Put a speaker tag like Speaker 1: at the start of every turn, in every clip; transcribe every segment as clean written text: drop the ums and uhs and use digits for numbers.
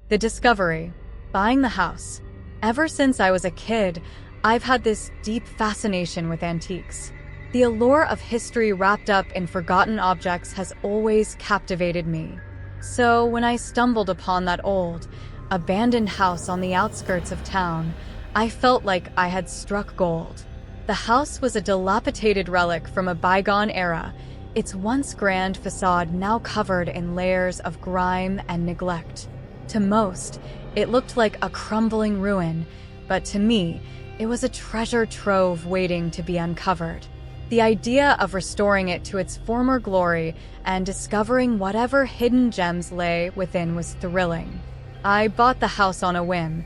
Speaker 1: The discovery. Buying the house. Ever since I was a kid, I've had this deep fascination with antiques. The allure of history wrapped up in forgotten objects has always captivated me. So when I stumbled upon that old, abandoned house on the outskirts of town, I felt like I had struck gold. The house was a dilapidated relic from a bygone era, its once grand facade now covered in layers of grime and neglect. To most, it looked like a crumbling ruin, but to me, it was a treasure trove waiting to be uncovered. The idea of restoring it to its former glory and discovering whatever hidden gems lay within was thrilling. I bought the house on a whim,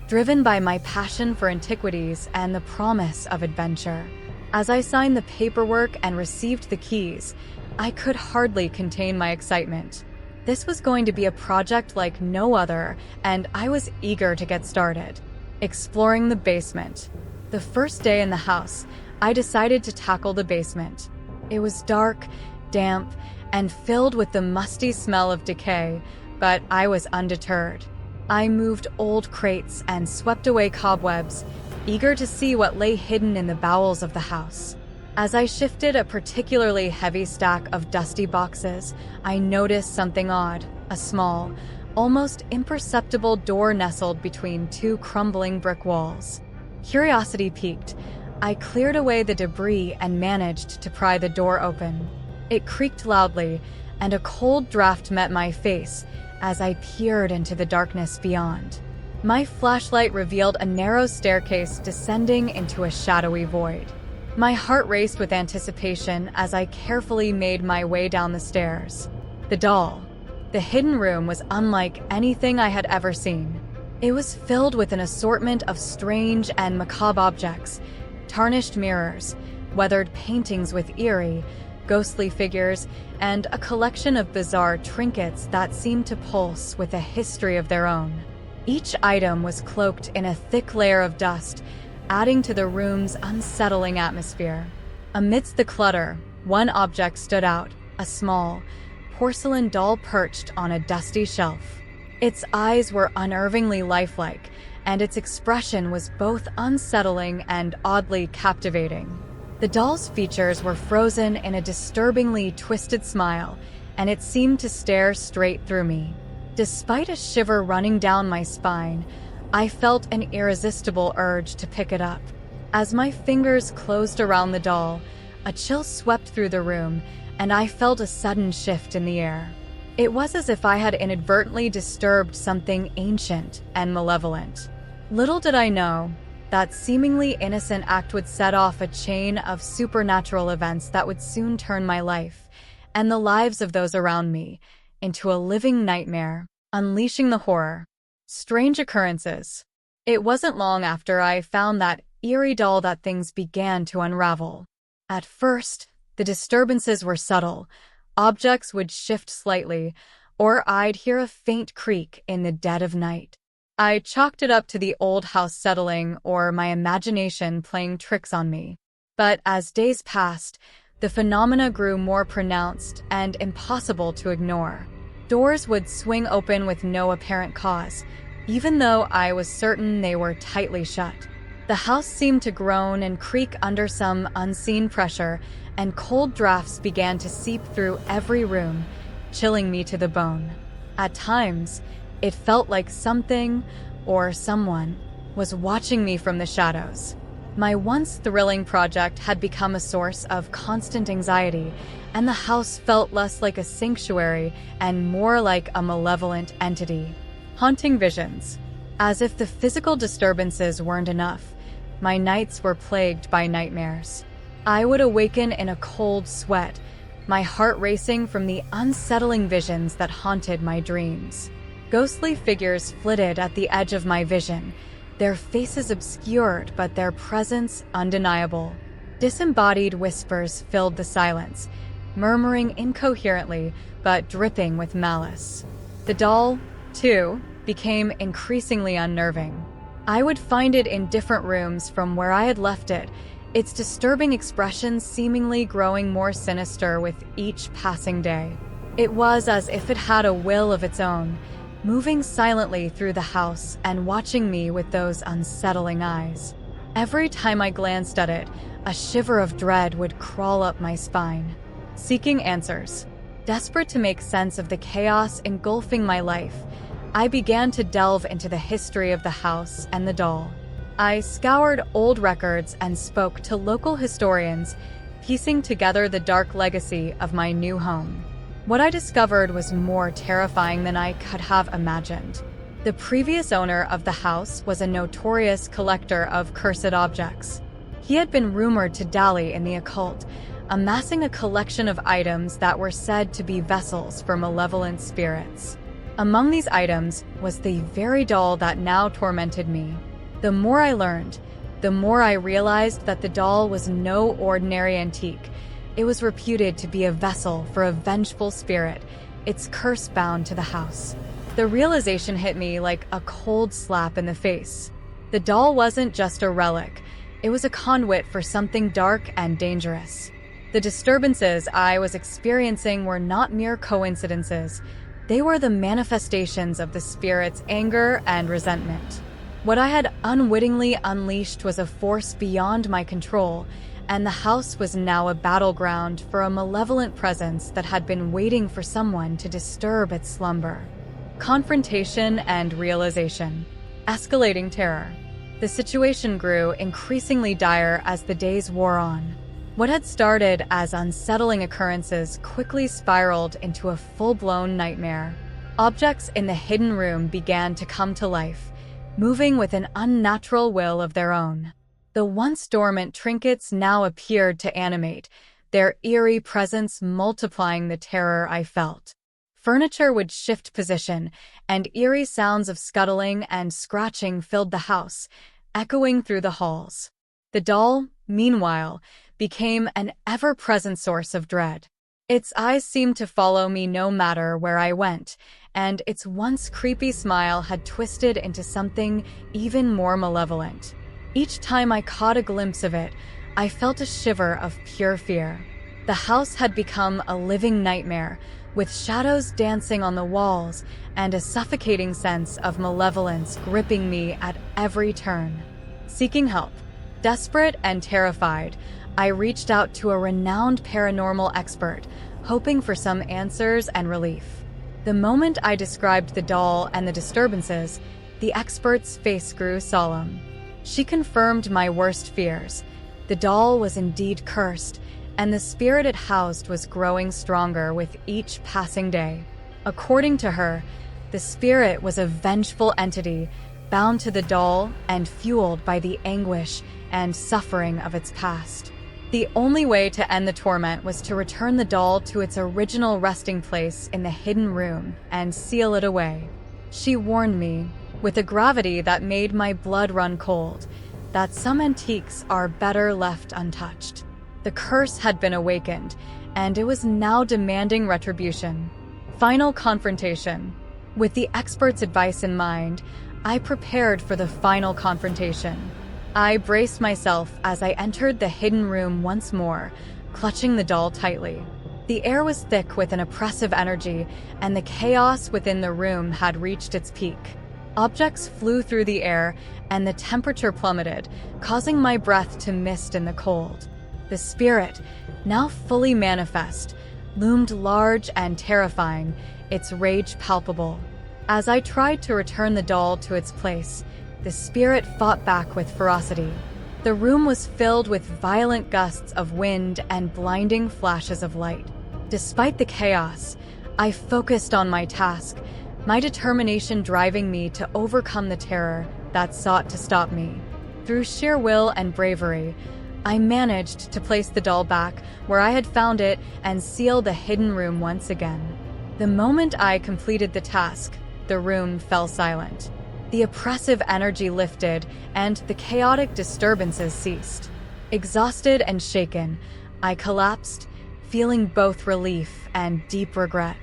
Speaker 1: driven by my passion for antiquities and the promise of adventure. As I signed the paperwork and received the keys, I could hardly contain my excitement. This was going to be a project like no other, and I was eager to get started. Exploring the basement. The first day in the house, I decided to tackle the basement. It was dark, damp, and filled with the musty smell of decay, but I was undeterred. I moved old crates and swept away cobwebs, eager to see what lay hidden in the bowels of the house. As I shifted a particularly heavy stack of dusty boxes, I noticed something odd. A small, almost imperceptible door nestled between two crumbling brick walls. Curiosity piqued. I cleared away the debris and managed to pry the door open. It creaked loudly, and a cold draft met my face as I peered into the darkness beyond. My flashlight revealed a narrow staircase descending into a shadowy void. My heart raced with anticipation as I carefully made my way down the stairs. The doll. The hidden room was unlike anything I had ever seen. It was filled with an assortment of strange and macabre objects, tarnished mirrors, weathered paintings with eerie, ghostly figures, and a collection of bizarre trinkets that seemed to pulse with a history of their own. Each item was cloaked in a thick layer of dust, adding to the room's unsettling atmosphere. Amidst the clutter, one object stood out, a small, porcelain doll perched on a dusty shelf. Its eyes were unnervingly lifelike, and its expression was both unsettling and oddly captivating. The doll's features were frozen in a disturbingly twisted smile, and it seemed to stare straight through me. Despite a shiver running down my spine, I felt an irresistible urge to pick it up. As my fingers closed around the doll, a chill swept through the room, and I felt a sudden shift in the air. It was as if I had inadvertently disturbed something ancient and malevolent. Little did I know, that seemingly innocent act would set off a chain of supernatural events that would soon turn my life, and the lives of those around me, into a living nightmare, unleashing the horror. Strange occurrences. It wasn't long after I found that eerie doll that things began to unravel. At first, the disturbances were subtle. Objects would shift slightly, or I'd hear a faint creak in the dead of night. I chalked it up to the old house settling or my imagination playing tricks on me. But as days passed, the phenomena grew more pronounced and impossible to ignore. Doors would swing open with no apparent cause, even though I was certain they were tightly shut. The house seemed to groan and creak under some unseen pressure, and cold drafts began to seep through every room, chilling me to the bone. At times, it felt like something, or someone, was watching me from the shadows. My once thrilling project had become a source of constant anxiety, and the house felt less like a sanctuary and more like a malevolent entity. Haunting visions. As if the physical disturbances weren't enough, my nights were plagued by nightmares. I would awaken in a cold sweat, my heart racing from the unsettling visions that haunted my dreams. Ghostly figures flitted at the edge of my vision, their faces obscured but their presence undeniable. Disembodied whispers filled the silence, murmuring incoherently but dripping with malice. The doll, too, became increasingly unnerving. I would find it in different rooms from where I had left it, its disturbing expressions seemingly growing more sinister with each passing day. It was as if it had a will of its own, moving silently through the house and watching me with those unsettling eyes. Every time I glanced at it, a shiver of dread would crawl up my spine. Seeking answers, desperate to make sense of the chaos engulfing my life, I began to delve into the history of the house and the doll. I scoured old records and spoke to local historians, piecing together the dark legacy of my new home. What I discovered was more terrifying than I could have imagined. The previous owner of the house was a notorious collector of cursed objects. He had been rumored to dally in the occult, amassing a collection of items that were said to be vessels for malevolent spirits. Among these items was the very doll that now tormented me. The more I learned, the more I realized that the doll was no ordinary antique. It was reputed to be a vessel for a vengeful spirit, its curse bound to the house. The realization hit me like a cold slap in the face. The doll wasn't just a relic, it was a conduit for something dark and dangerous. The disturbances I was experiencing were not mere coincidences. They were the manifestations of the spirit's anger and resentment. What I had unwittingly unleashed was a force beyond my control, and the house was now a battleground for a malevolent presence that had been waiting for someone to disturb its slumber. Confrontation and realization. Escalating terror. The situation grew increasingly dire as the days wore on. What had started as unsettling occurrences quickly spiraled into a full-blown nightmare. Objects in the hidden room began to come to life, moving with an unnatural will of their own. The once dormant trinkets now appeared to animate, their eerie presence multiplying the terror I felt. Furniture would shift position, and eerie sounds of scuttling and scratching filled the house, echoing through the halls. The doll, meanwhile, became an ever-present source of dread. Its eyes seemed to follow me no matter where I went, and its once creepy smile had twisted into something even more malevolent. Each time I caught a glimpse of it, I felt a shiver of pure fear. The house had become a living nightmare, with shadows dancing on the walls and a suffocating sense of malevolence gripping me at every turn. Seeking help, desperate and terrified, I reached out to a renowned paranormal expert, hoping for some answers and relief. The moment I described the doll and the disturbances, the expert's face grew solemn. She confirmed my worst fears. The doll was indeed cursed, and the spirit it housed was growing stronger with each passing day. According to her, the spirit was a vengeful entity, bound to the doll and fueled by the anguish and suffering of its past. The only way to end the torment was to return the doll to its original resting place in the hidden room and seal it away. She warned me, with a gravity that made my blood run cold, that some antiques are better left untouched. The curse had been awakened, and it was now demanding retribution. Final confrontation. With the expert's advice in mind, I prepared for the final confrontation. I braced myself as I entered the hidden room once more, clutching the doll tightly. The air was thick with an oppressive energy, and the chaos within the room had reached its peak. Objects flew through the air, and the temperature plummeted, causing my breath to mist in the cold. The spirit, now fully manifest, loomed large and terrifying, its rage palpable. As I tried to return the doll to its place, the spirit fought back with ferocity. The room was filled with violent gusts of wind and blinding flashes of light. Despite the chaos, I focused on my task, my determination driving me to overcome the terror that sought to stop me. Through sheer will and bravery, I managed to place the doll back where I had found it and seal the hidden room once again. The moment I completed the task, the room fell silent. The oppressive energy lifted, and the chaotic disturbances ceased. Exhausted and shaken, I collapsed, feeling both relief and deep regret.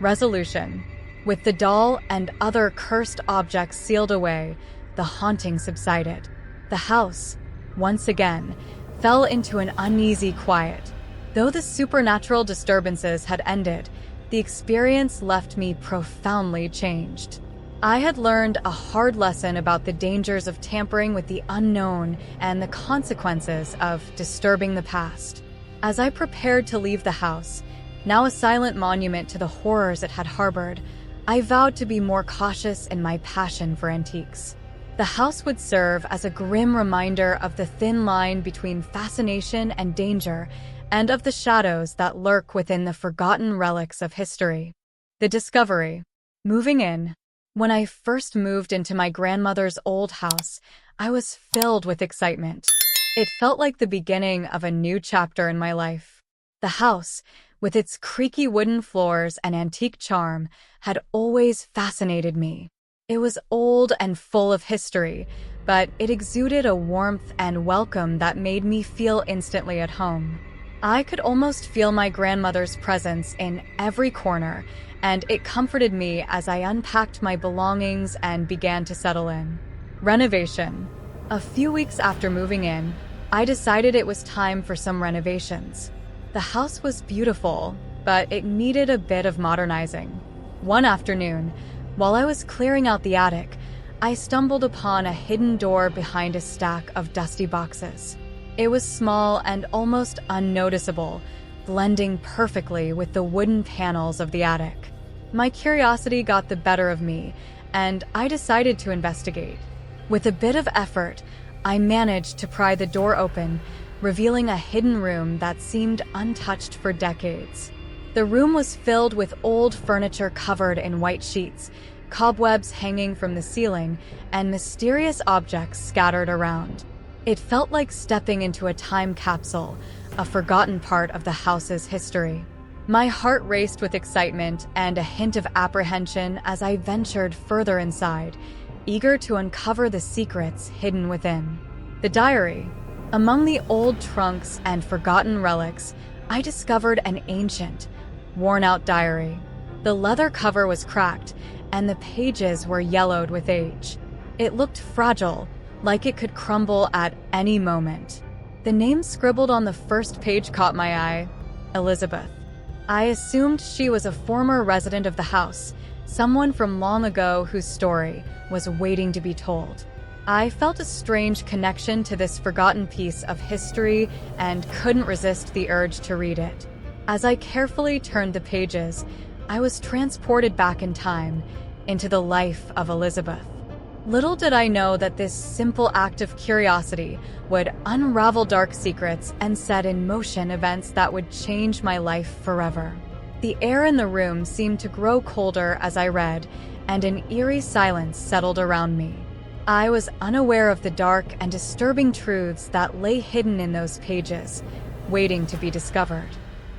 Speaker 1: Resolution. With the doll and other cursed objects sealed away, the haunting subsided. The house, once again, fell into an uneasy quiet. Though the supernatural disturbances had ended, The experience left me profoundly changed. I had learned a hard lesson about the dangers of tampering with the unknown and the consequences of disturbing the past. As I prepared to leave the house, now a silent monument to the horrors it had harbored, I vowed to be more cautious in my passion for antiques. The house would serve as a grim reminder of the thin line between fascination and danger, and of the shadows that lurk within the forgotten relics of history. The discovery. Moving in. When I first moved into my grandmother's old house, I was filled with excitement. It felt like the beginning of a new chapter in my life. The house, with its creaky wooden floors and antique charm, had always fascinated me. It was old and full of history, but it exuded a warmth and welcome that made me feel instantly at home. I could almost feel my grandmother's presence in every corner, and it comforted me as I unpacked my belongings and began to settle in. Renovation. A few weeks after moving in, I decided it was time for some renovations. The house was beautiful, but it needed a bit of modernizing. One afternoon, while I was clearing out the attic, I stumbled upon a hidden door behind a stack of dusty boxes. It was small and almost unnoticeable, blending perfectly with the wooden panels of the attic. My curiosity got the better of me, and I decided to investigate. With a bit of effort, I managed to pry the door open, revealing a hidden room that seemed untouched for decades. The room was filled with old furniture covered in white sheets, cobwebs hanging from the ceiling, and mysterious objects scattered around. It felt like stepping into a time capsule, a forgotten part of the house's history. My heart raced with excitement and a hint of apprehension as I ventured further inside, eager to uncover the secrets hidden within. The diary. Among the old trunks and forgotten relics, I discovered an ancient, worn-out diary. The leather cover was cracked, and the pages were yellowed with age. It looked fragile, like it could crumble at any moment. The name scribbled on the first page caught my eye: Elizabeth. I assumed she was a former resident of the house, someone from long ago whose story was waiting to be told. I felt a strange connection to this forgotten piece of history and couldn't resist the urge to read it. As I carefully turned the pages, I was transported back in time, into the life of Elizabeth. Little did I know that this simple act of curiosity would unravel dark secrets and set in motion events that would change my life forever. The air in the room seemed to grow colder as I read, and an eerie silence settled around me. I was unaware of the dark and disturbing truths that lay hidden in those pages, waiting to be discovered.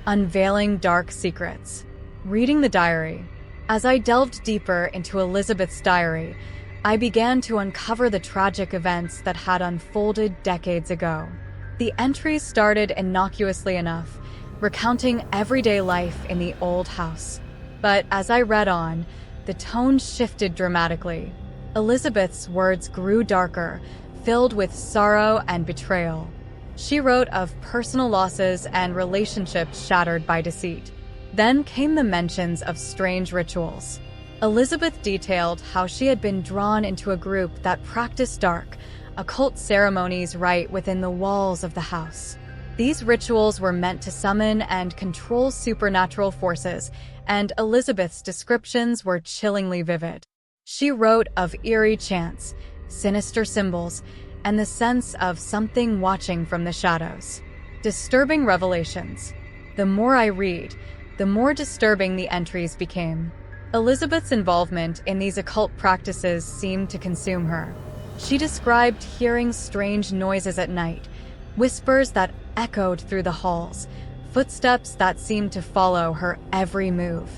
Speaker 1: Unveiling dark secrets. Reading the diary. As I delved deeper into Elizabeth's diary, I began to uncover the tragic events that had unfolded decades ago. The entries started innocuously enough, recounting everyday life in the old house. But as I read on, the tone shifted dramatically. Elizabeth's words grew darker, filled with sorrow and betrayal. She wrote of personal losses and relationships shattered by deceit. Then came the mentions of strange rituals. Elizabeth detailed how she had been drawn into a group that practiced dark, occult ceremonies right within the walls of the house. These rituals were meant to summon and control supernatural forces, and Elizabeth's descriptions were chillingly vivid. She wrote of eerie chants, sinister symbols, and the sense of something watching from the shadows. Disturbing revelations. The more I read, the more disturbing the entries became. Elizabeth's involvement in these occult practices seemed to consume her. She described hearing strange noises at night, whispers that echoed through the halls, footsteps that seemed to follow her every move.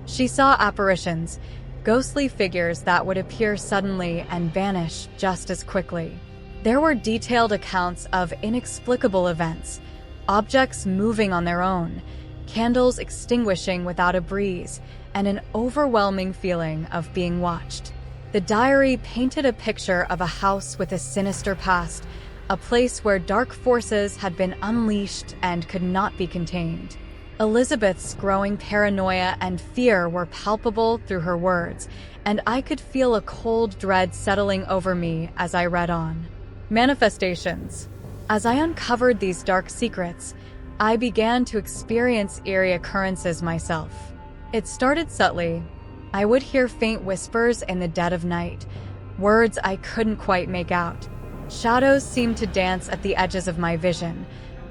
Speaker 1: She saw apparitions, ghostly figures that would appear suddenly and vanish just as quickly. There were detailed accounts of inexplicable events, objects moving on their own, candles extinguishing without a breeze, and an overwhelming feeling of being watched. The diary painted a picture of a house with a sinister past, a place where dark forces had been unleashed and could not be contained. Elizabeth's growing paranoia and fear were palpable through her words, and I could feel a cold dread settling over me as I read on. Manifestations. As I uncovered these dark secrets, I began to experience eerie occurrences myself. It started subtly. I would hear faint whispers in the dead of night, words I couldn't quite make out. Shadows seemed to dance at the edges of my vision,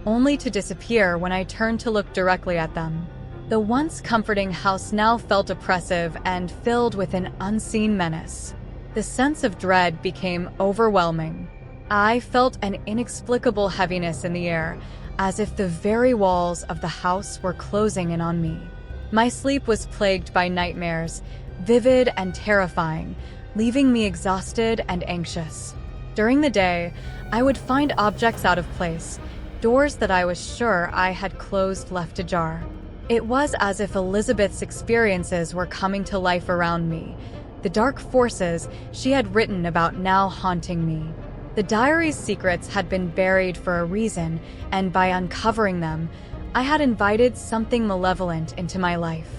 Speaker 1: only to disappear when I turned to look directly at them. The once comforting house now felt oppressive and filled with an unseen menace. The sense of dread became overwhelming. I felt an inexplicable heaviness in the air, as if the very walls of the house were closing in on me. My sleep was plagued by nightmares, vivid and terrifying, leaving me exhausted and anxious. During the day, I would find objects out of place, doors that I was sure I had closed left ajar. It was as if Elizabeth's experiences were coming to life around me, the dark forces she had written about now haunting me. The diary's secrets had been buried for a reason, and by uncovering them, I had invited something malevolent into my life.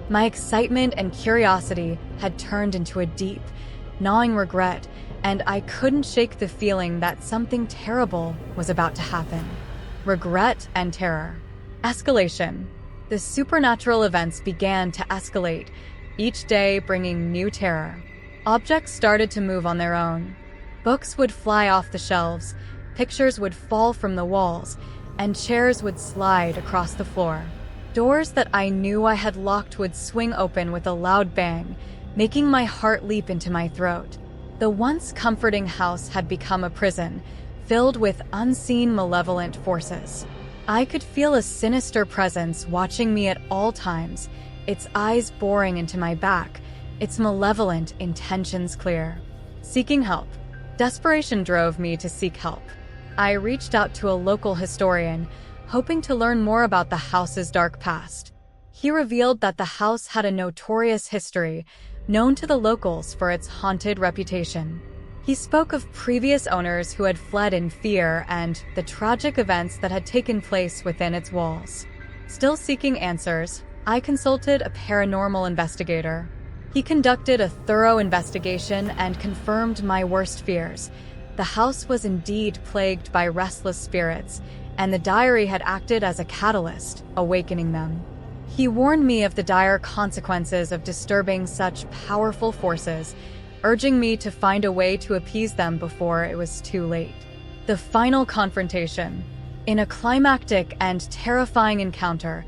Speaker 1: My excitement and curiosity had turned into a deep, gnawing regret, and I couldn't shake the feeling that something terrible was about to happen. Regret and terror. Escalation. The supernatural events began to escalate, each day bringing new terror. Objects started to move on their own. Books would fly off the shelves, pictures would fall from the walls, and chairs would slide across the floor. Doors that I knew I had locked would swing open with a loud bang, making my heart leap into my throat. The once comforting house had become a prison, filled with unseen malevolent forces. I could feel a sinister presence watching me at all times, its eyes boring into my back, its malevolent intentions clear. Seeking help. Desperation drove me to seek help. I reached out to a local historian, hoping to learn more about the house's dark past. He revealed that the house had a notorious history, known to the locals for its haunted reputation. He spoke of previous owners who had fled in fear and the tragic events that had taken place within its walls. Still seeking answers, I consulted a paranormal investigator. He conducted a thorough investigation and confirmed my worst fears. The house was indeed plagued by restless spirits, and the diary had acted as a catalyst, awakening them. He warned me of the dire consequences of disturbing such powerful forces, urging me to find a way to appease them before it was too late. The final confrontation. In a climactic and terrifying encounter,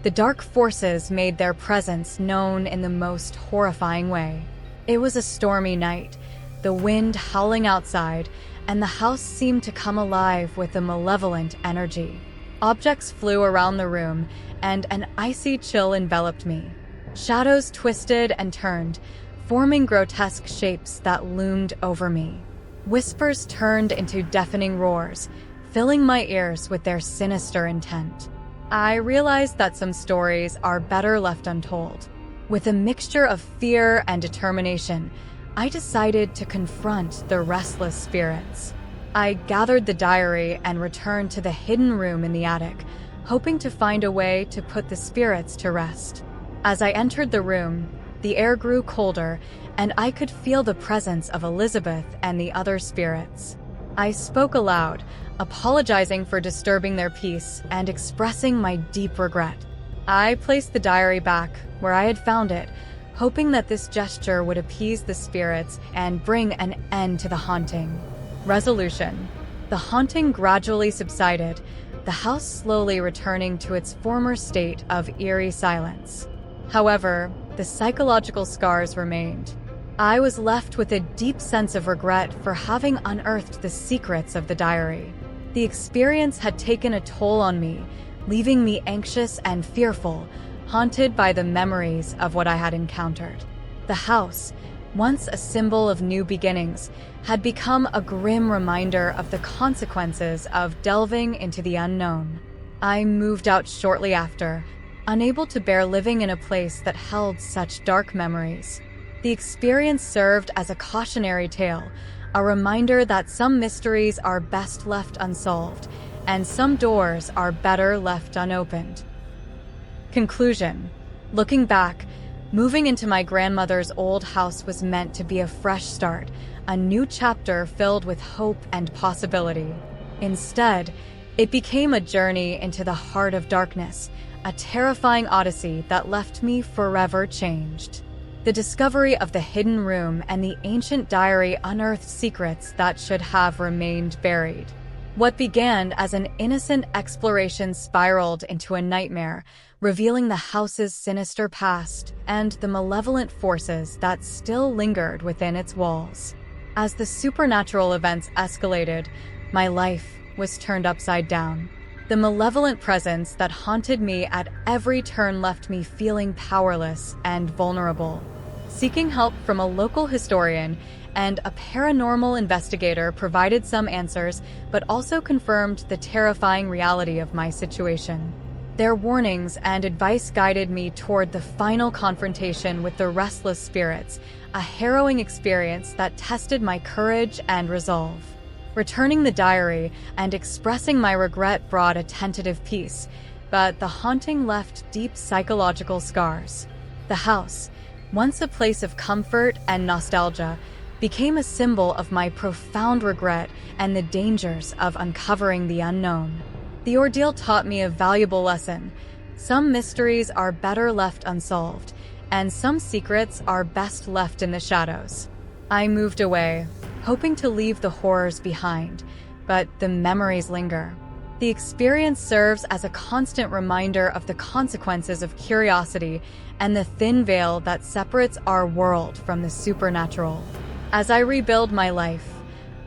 Speaker 1: the dark forces made their presence known in the most horrifying way. It was a stormy night, the wind howling outside, and the house seemed to come alive with a malevolent energy. Objects flew around the room, and an icy chill enveloped me. Shadows twisted and turned, forming grotesque shapes that loomed over me. Whispers turned into deafening roars, filling my ears with their sinister intent. I realized that some stories are better left untold. With a mixture of fear and determination, I decided to confront the restless spirits. I gathered the diary and returned to the hidden room in the attic, hoping to find a way to put the spirits to rest. As I entered the room, the air grew colder, and I could feel the presence of Elizabeth and the other spirits. I spoke aloud, apologizing for disturbing their peace and expressing my deep regret. I placed the diary back where I had found it, hoping that this gesture would appease the spirits and bring an end to the haunting. Resolution. The haunting gradually subsided, the house slowly returning to its former state of eerie silence. However, the psychological scars remained. I was left with a deep sense of regret for having unearthed the secrets of the diary. The experience had taken a toll on me, leaving me anxious and fearful, haunted by the memories of what I had encountered. The house, once a symbol of new beginnings, had become a grim reminder of the consequences of delving into the unknown. I moved out shortly after, unable to bear living in a place that held such dark memories. The experience served as a cautionary tale, a reminder that some mysteries are best left unsolved, and some doors are better left unopened. Conclusion. Looking back, moving into my grandmother's old house was meant to be a fresh start, a new chapter filled with hope and possibility. Instead, it became a journey into the heart of darkness, a terrifying odyssey that left me forever changed. The discovery of the hidden room and the ancient diary unearthed secrets that should have remained buried. What began as an innocent exploration spiraled into a nightmare, revealing the house's sinister past and the malevolent forces that still lingered within its walls. As the supernatural events escalated, my life was turned upside down. The malevolent presence that haunted me at every turn left me feeling powerless and vulnerable. Seeking help from a local historian and a paranormal investigator provided some answers, but also confirmed the terrifying reality of my situation. Their warnings and advice guided me toward the final confrontation with the restless spirits, a harrowing experience that tested my courage and resolve. Returning the diary and expressing my regret brought a tentative peace, but the haunting left deep psychological scars. The house, once a place of comfort and nostalgia, became a symbol of my profound regret and the dangers of uncovering the unknown. The ordeal taught me a valuable lesson. Some mysteries are better left unsolved, and some secrets are best left in the shadows. I moved away, hoping to leave the horrors behind, but the memories linger. The experience serves as a constant reminder of the consequences of curiosity and the thin veil that separates our world from the supernatural. As I rebuild my life,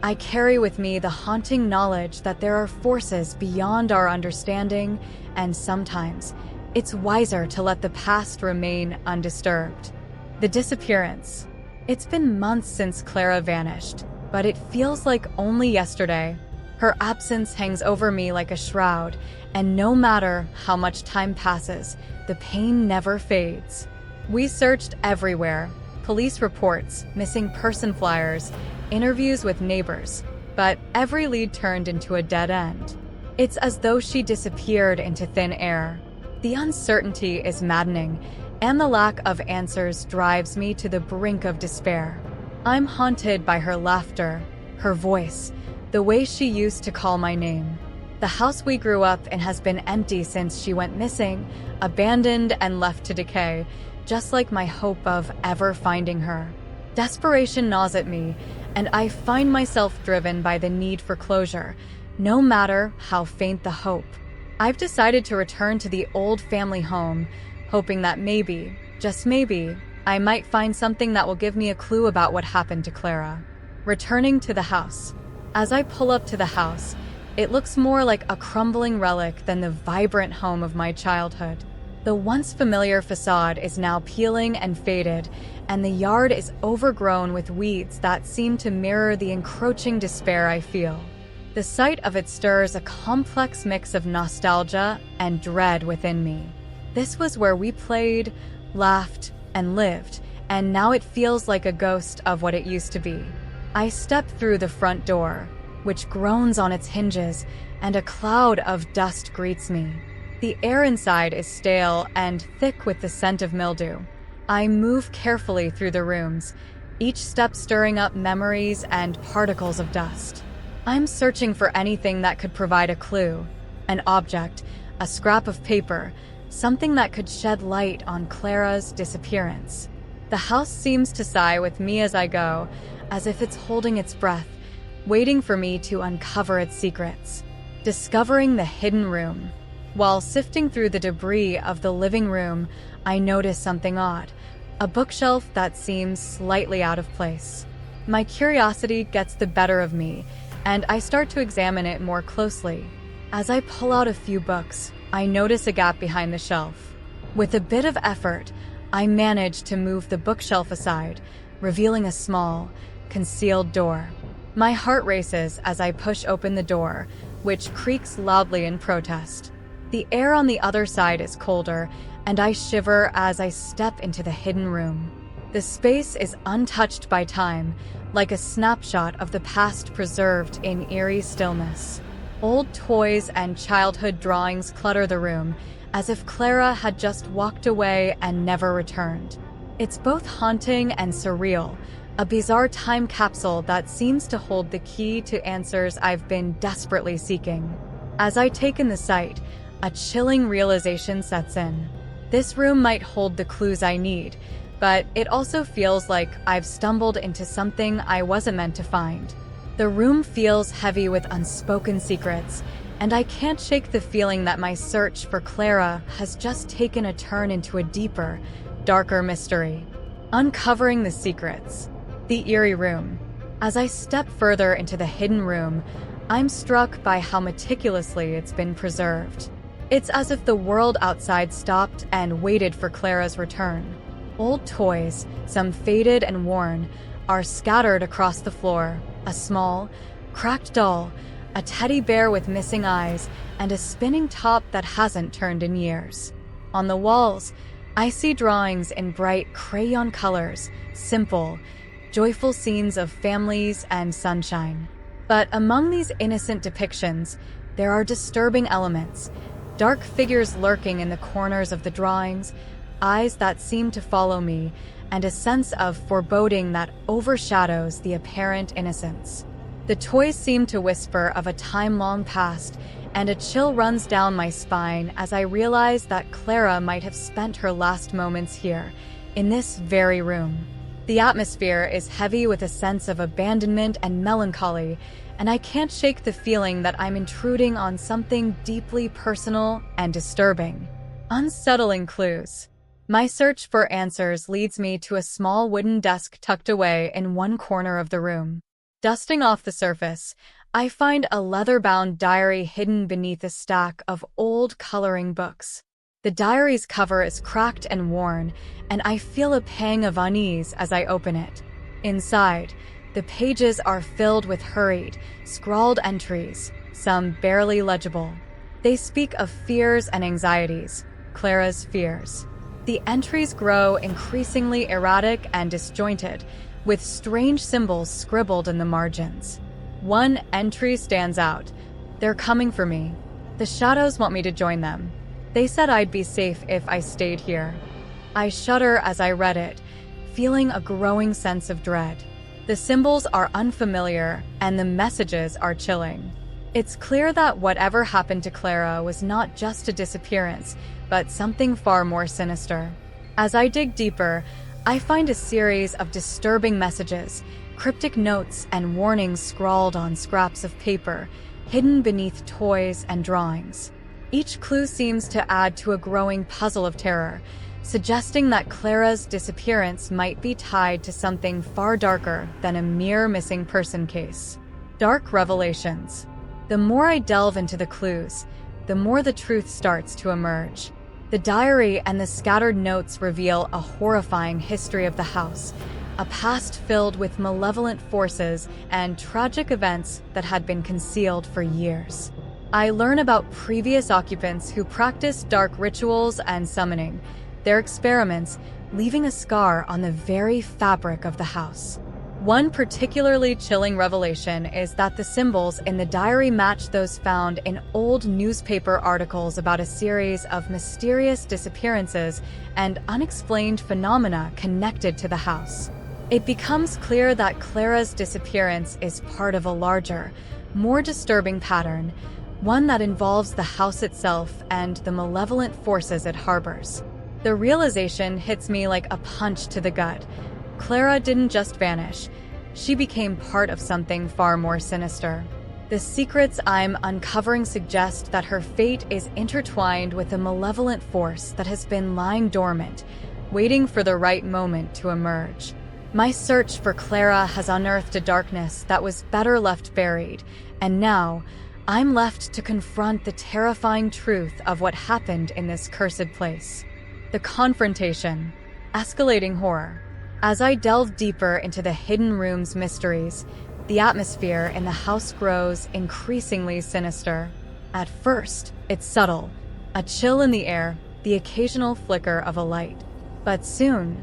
Speaker 1: I carry with me the haunting knowledge that there are forces beyond our understanding, and sometimes it's wiser to let the past remain undisturbed. The disappearance. It's been months since Clara vanished, but it feels like only yesterday. Her absence hangs over me like a shroud, and no matter how much time passes, the pain never fades. We searched everywhere. Police reports, missing person flyers, interviews with neighbors, but every lead turned into a dead end. It's as though she disappeared into thin air. The uncertainty is maddening, and the lack of answers drives me to the brink of despair. I'm haunted by her laughter, her voice, the way she used to call my name. The house we grew up in has been empty since she went missing, abandoned and left to decay, just like my hope of ever finding her. Desperation gnaws at me, and I find myself driven by the need for closure, no matter how faint the hope. I've decided to return to the old family home, hoping that maybe, just maybe, I might find something that will give me a clue about what happened to Clara. Returning to the house. As I pull up to the house, it looks more like a crumbling relic than the vibrant home of my childhood. The once familiar facade is now peeling and faded, and the yard is overgrown with weeds that seem to mirror the encroaching despair I feel. The sight of it stirs a complex mix of nostalgia and dread within me. This was where we played, laughed, and lived, and now it feels like a ghost of what it used to be. I step through the front door, which groans on its hinges, and a cloud of dust greets me. The air inside is stale and thick with the scent of mildew. I move carefully through the rooms, each step stirring up memories and particles of dust. I'm searching for anything that could provide a clue, an object, a scrap of paper, something that could shed light on Clara's disappearance. The house seems to sigh with me as I go, as if it's holding its breath, waiting for me to uncover its secrets. Discovering the hidden room. While sifting through the debris of the living room, I notice something odd, a bookshelf that seems slightly out of place. My curiosity gets the better of me, and I start to examine it more closely. As I pull out a few books, I notice a gap behind the shelf. With a bit of effort, I manage to move the bookshelf aside, revealing a small, concealed door. My heart races as I push open the door, which creaks loudly in protest. The air on the other side is colder, and I shiver as I step into the hidden room. The space is untouched by time, like a snapshot of the past preserved in eerie stillness. Old toys and childhood drawings clutter the room, as if Clara had just walked away and never returned. It's both haunting and surreal, a bizarre time capsule that seems to hold the key to answers I've been desperately seeking. As I take in the sight, a chilling realization sets in. This room might hold the clues I need, but it also feels like I've stumbled into something I wasn't meant to find. The room feels heavy with unspoken secrets, and I can't shake the feeling that my search for Clara has just taken a turn into a deeper, darker mystery. Uncovering the secrets. The eerie room. As I step further into the hidden room, I'm struck by how meticulously it's been preserved. It's as if the world outside stopped and waited for Clara's return. Old toys, some faded and worn, are scattered across the floor. A small, cracked doll, a teddy bear with missing eyes, and a spinning top that hasn't turned in years. On the walls, I see drawings in bright crayon colors, simple, joyful scenes of families and sunshine. But among these innocent depictions, there are disturbing elements, dark figures lurking in the corners of the drawings, eyes that seem to follow me, and a sense of foreboding that overshadows the apparent innocence. The toys seem to whisper of a time long past, and a chill runs down my spine as I realize that Clara might have spent her last moments here, in this very room. The atmosphere is heavy with a sense of abandonment and melancholy, and I can't shake the feeling that I'm intruding on something deeply personal and disturbing. Unsettling clues. My search for answers leads me to a small wooden desk tucked away in one corner of the room. Dusting off the surface, I find a leather-bound diary hidden beneath a stack of old coloring books. The diary's cover is cracked and worn, and I feel a pang of unease as I open it. Inside, the pages are filled with hurried, scrawled entries, some barely legible. They speak of fears and anxieties, Clara's fears. The entries grow increasingly erratic and disjointed, with strange symbols scribbled in the margins. One entry stands out. They're coming for me. The shadows want me to join them. They said I'd be safe if I stayed here. I shudder as I read it, feeling a growing sense of dread. The symbols are unfamiliar, and the messages are chilling. It's clear that whatever happened to Clara was not just a disappearance, but something far more sinister. As I dig deeper, I find a series of disturbing messages, cryptic notes and warnings scrawled on scraps of paper, hidden beneath toys and drawings. Each clue seems to add to a growing puzzle of terror, suggesting that Clara's disappearance might be tied to something far darker than a mere missing person case. Dark revelations. The more I delve into the clues, the more the truth starts to emerge. The diary and the scattered notes reveal a horrifying history of the house, a past filled with malevolent forces and tragic events that had been concealed for years. I learn about previous occupants who practiced dark rituals and summoning, their experiments leaving a scar on the very fabric of the house. One particularly chilling revelation is that the symbols in the diary match those found in old newspaper articles about a series of mysterious disappearances and unexplained phenomena connected to the house. It becomes clear that Clara's disappearance is part of a larger, more disturbing pattern, one that involves the house itself and the malevolent forces it harbors. The realization hits me like a punch to the gut. Clara didn't just vanish. She became part of something far more sinister. The secrets I'm uncovering suggest that her fate is intertwined with a malevolent force that has been lying dormant, waiting for the right moment to emerge. My search for Clara has unearthed a darkness that was better left buried, and now I'm left to confront the terrifying truth of what happened in this cursed place. The confrontation. Escalating horror. As I delve deeper into the hidden room's mysteries, the atmosphere in the house grows increasingly sinister. At first, it's subtle, a chill in the air, the occasional flicker of a light. But soon,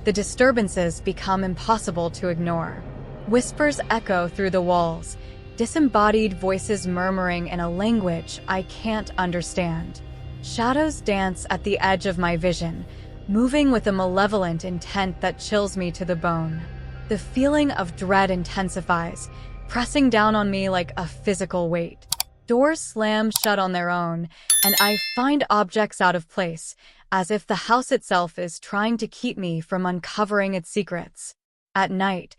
Speaker 1: the disturbances become impossible to ignore. Whispers echo through the walls, disembodied voices murmuring in a language I can't understand. Shadows dance at the edge of my vision, moving with a malevolent intent that chills me to the bone. The feeling of dread intensifies, pressing down on me like a physical weight. Doors slam shut on their own, and I find objects out of place, as if the house itself is trying to keep me from uncovering its secrets. At night,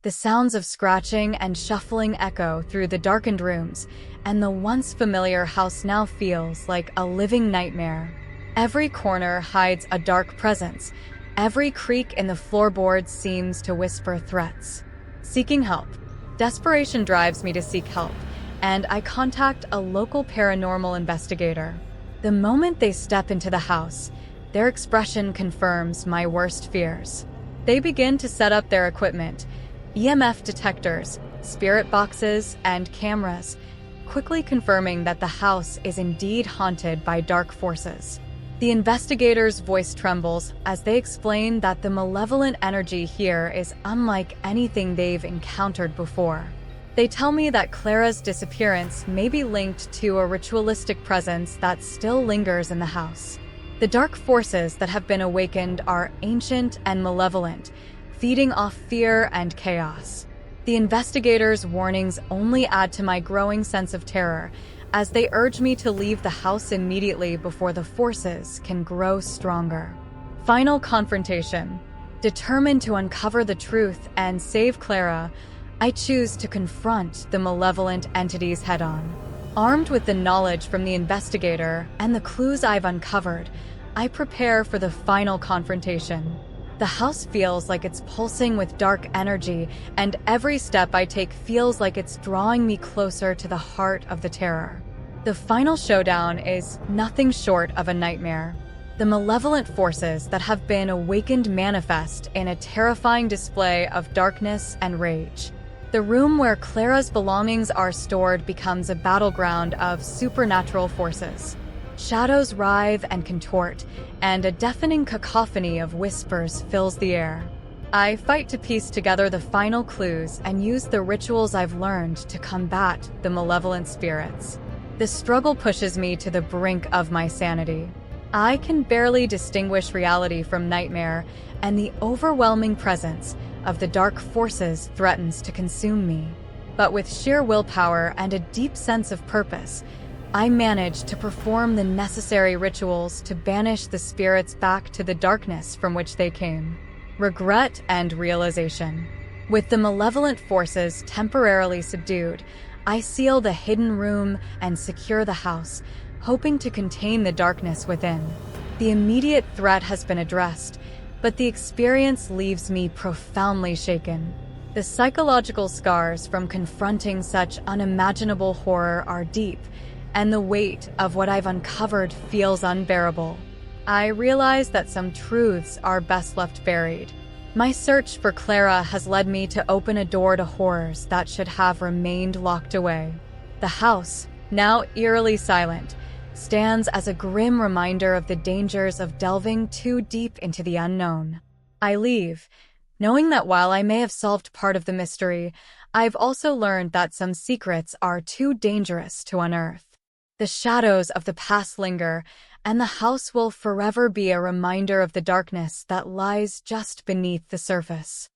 Speaker 1: the sounds of scratching and shuffling echo through the darkened rooms, and the once familiar house now feels like a living nightmare. Every corner hides a dark presence. Every creak in the floorboards seems to whisper threats. Seeking help. Desperation drives me to seek help, and I contact a local paranormal investigator. The moment they step into the house, their expression confirms my worst fears. They begin to set up their equipment, EMF detectors, spirit boxes, and cameras, quickly confirming that the house is indeed haunted by dark forces. The investigator's voice trembles as they explain that the malevolent energy here is unlike anything they've encountered before. They tell me that Clara's disappearance may be linked to a ritualistic presence that still lingers in the house. The dark forces that have been awakened are ancient and malevolent, feeding off fear and chaos. The investigators' warnings only add to my growing sense of terror, as they urge me to leave the house immediately before the forces can grow stronger. Final confrontation. Determined to uncover the truth and save Clara, I choose to confront the malevolent entities head-on. Armed with the knowledge from the investigator and the clues I've uncovered, I prepare for the final confrontation. The house feels like it's pulsing with dark energy, and every step I take feels like it's drawing me closer to the heart of the terror. The final showdown is nothing short of a nightmare. The malevolent forces that have been awakened manifest in a terrifying display of darkness and rage. The room where Clara's belongings are stored becomes a battleground of supernatural forces. Shadows writhe and contort, and a deafening cacophony of whispers fills the air. I fight to piece together the final clues and use the rituals I've learned to combat the malevolent spirits. The struggle pushes me to the brink of my sanity. I can barely distinguish reality from nightmare, and the overwhelming presence of the dark forces threatens to consume me. But with sheer willpower and a deep sense of purpose, I manage to perform the necessary rituals to banish the spirits back to the darkness from which they came. Regret and realization. With the malevolent forces temporarily subdued, I seal the hidden room and secure the house, hoping to contain the darkness within. The immediate threat has been addressed, but the experience leaves me profoundly shaken. The psychological scars from confronting such unimaginable horror are deep, and the weight of what I've uncovered feels unbearable. I realize that some truths are best left buried. My search for Clara has led me to open a door to horrors that should have remained locked away. The house, now eerily silent, stands as a grim reminder of the dangers of delving too deep into the unknown. I leave, knowing that while I may have solved part of the mystery, I've also learned that some secrets are too dangerous to unearth. The shadows of the past linger, and the house will forever be a reminder of the darkness that lies just beneath the surface.